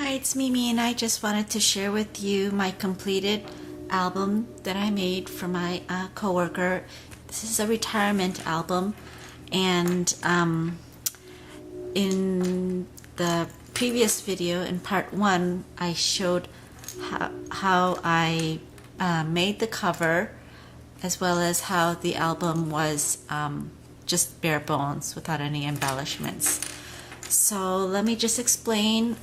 Hi, it's Mimi, and I just wanted to share with you my completed album that I made for my coworker. This is a retirement album, and in the previous video, in part one, I showed how I made the cover, as well as how the album was just bare bones without any embellishments. So let me just explain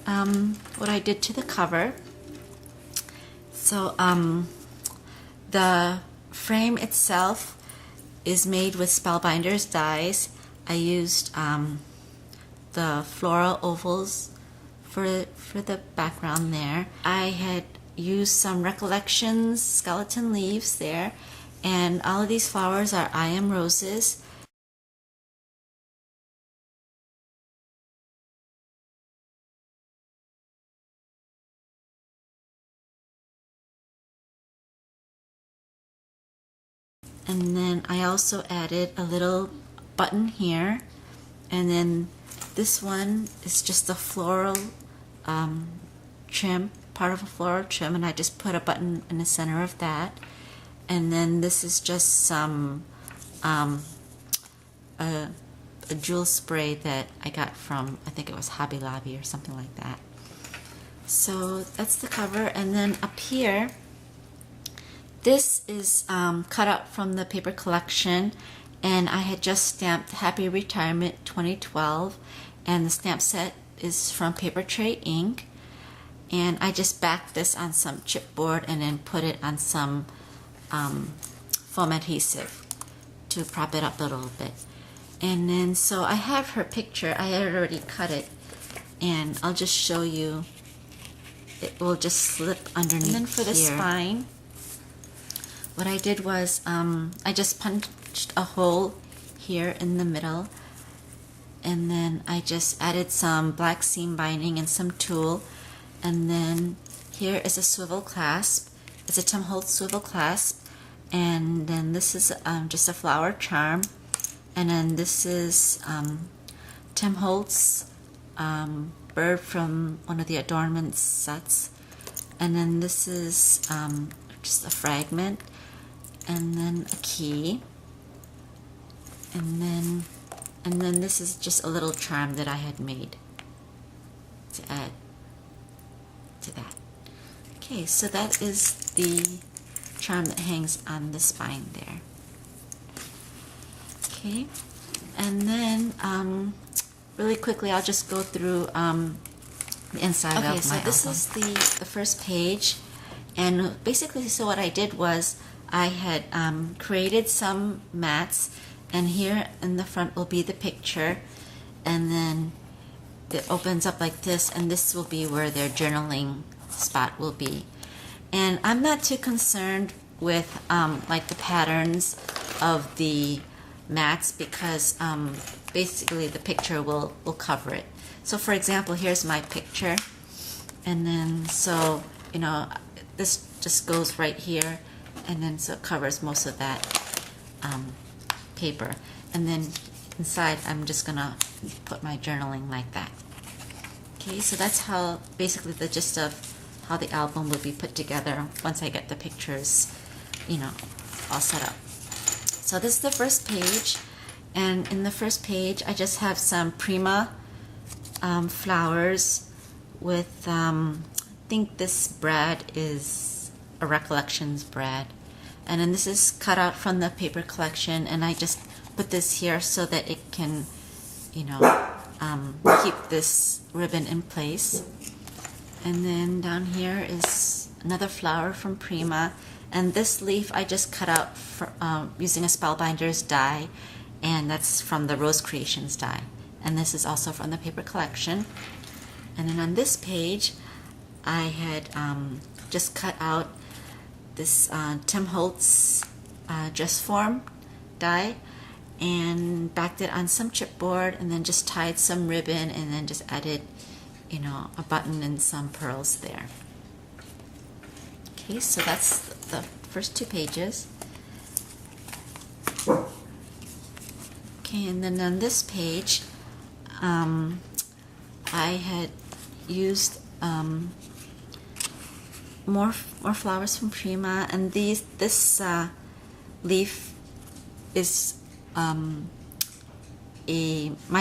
what I did to the cover. So the frame itself is made with Spellbinders dies. I used the floral ovals for the background there. I had used some Recollections skeleton leaves there, and all of these flowers are I Am Roses. And then I also added a little button here, and then this one is just a floral trim, part of a floral trim, and I just put a button in the center of that. And then this is just some a jewel spray that I got from, I think it was Hobby Lobby or something like that. So that's the cover, and then up here, this is cut out from the paper collection, and I had just stamped Happy Retirement 2012, and the stamp set is from Paper Tray Ink, and I just backed this on some chipboard and then put it on some foam adhesive to prop it up a little bit. And then so I have her picture. I had already cut it, and I'll just show you. It will just slip underneath. And then for the spine, what I did was I just punched a hole here in the middle, and then I just added some black seam binding and some tulle, and then here is a swivel clasp. It's a Tim Holtz swivel clasp, and then this is just a flower charm, and then this is Tim Holtz bird from one of the adornment sets, and then this is just a fragment, and then a key, and then this is just a little charm that I had made to add to that. Okay, so that is the charm that hangs on the spine there. Okay, and then really quickly I'll just go through the inside of my album. Okay, so this is the first page, and basically so what I did was I had created some mats, and here in the front will be the picture, and then it opens up like this, and this will be where their journaling spot will be. And I'm not too concerned with like the patterns of the mats, because basically the picture will cover it. So for example, here's my picture, and then so you know this just goes right here, and then so it covers most of that paper, and then inside I'm just gonna put my journaling like that. Okay, so that's how basically the gist of how the album will be put together once I get the pictures, you know, all set up. So this is the first page, and in the first page I just have some Prima flowers with I think this brad is a Recollections brad, and then this is cut out from the paper collection, and I just put this here so that it can, you know, keep this ribbon in place. And then down here is another flower from Prima, and this leaf I just cut out for, using a Spellbinders die, and that's from the Rose Creations die, and this is also from the paper collection. And then on this page I had just cut out this Tim Holtz dress form die, and backed it on some chipboard, and then just tied some ribbon, and then just added, you know, a button and some pearls there. Okay, so that's the first two pages. Okay, and then on this page I had used more flowers from Prima, and this leaf is My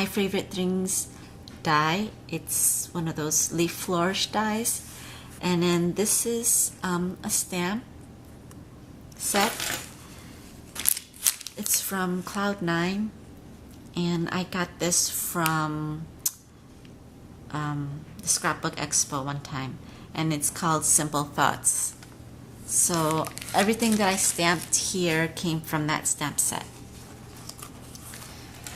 Favorite Things die. It's one of those leaf flourish dies. And then this is a stamp set. It's from Cloud9, and I got this from the Scrapbook Expo one time, and it's called Simple Thoughts. So everything that I stamped here came from that stamp set.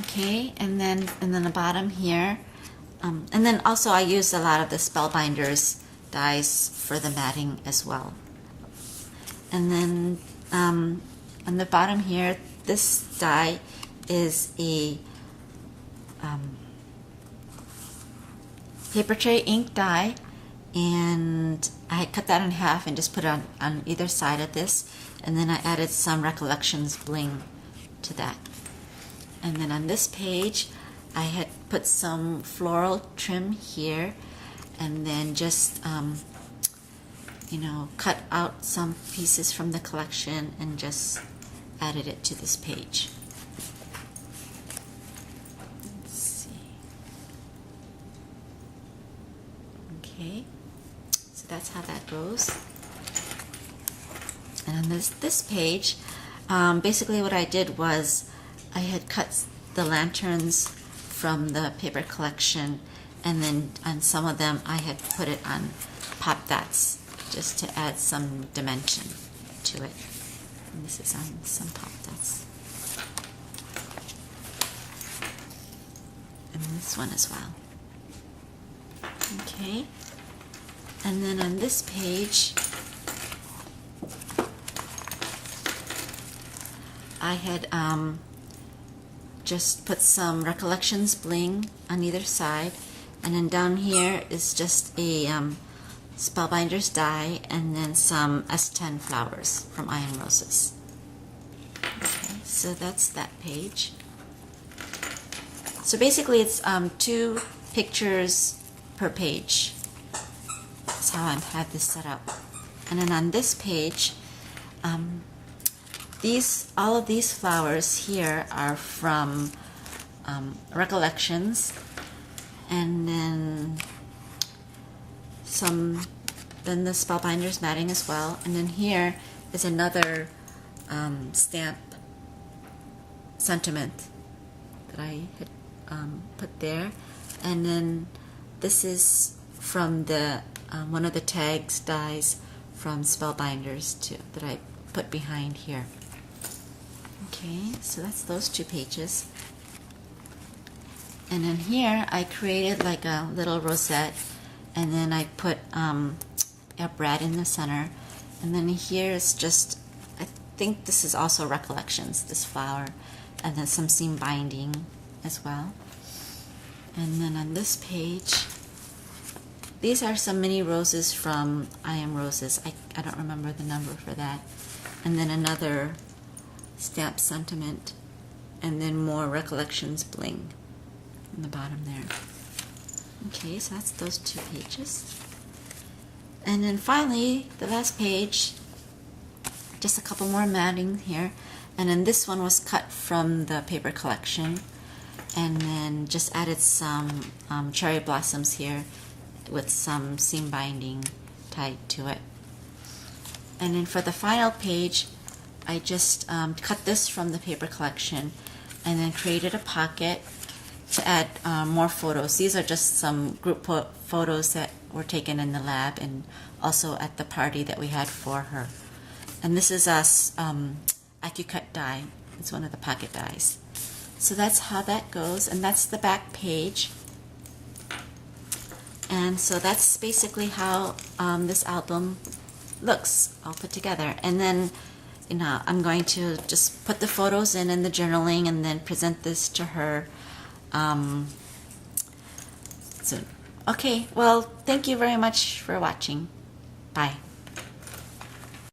Okay, and then the bottom here, and then also I used a lot of the Spellbinders dies for the matting as well. And then on the bottom here, this die is a paper tray ink die, and I cut that in half and just put it on either side of this, and then I added some Recollections bling to that. And then on this page, I had put some floral trim here, and then just cut out some pieces from the collection and just added it to this page. Let's see. Okay, so that's how that goes. And on this page, basically what I did was I had cut the lanterns from the paper collection, and then on some of them I had put it on pop dots just to add some dimension to it. And this is on some pop dots. And this one as well. Okay. And then on this page, I had just put some Recollections bling on either side, and then down here is just a Spellbinders die, and then some S10 flowers from I Am Roses. Okay, so that's that page. So basically it's 2 pictures per page. That's how I have this set up. And then on this page, all of these flowers here are from Recollections, and then then the Spellbinders matting as well. And then here is another stamp sentiment that I had put there. And then this is from the one of the tags dies from Spellbinders too, that I put behind here. Okay, so that's those 2 pages. And then here I created like a little rosette, and then I put a red in the center. And then here is just, I think this is also Recollections, this flower, and then some seam binding as well. And then on this page, these are some mini roses from I Am Roses. I don't remember the number for that. And then another stamp sentiment, and then more Recollections bling in the bottom there. Okay, so that's those 2 pages. And then finally, the last page, just a couple more matting here. And then this one was cut from the paper collection, and then just added some cherry blossoms here with some seam binding tied to it. And then for the final page, I just cut this from the paper collection, and then created a pocket to add more photos. These are just some group photos that were taken in the lab and also at the party that we had for her. And this is a AccuCut die. It's one of the pocket dies. So that's how that goes, and that's the back page. And so that's basically how this album looks all put together. And then I'm going to just put the photos in the journaling, and then present this to her soon. Okay, well, thank you very much for watching. Bye.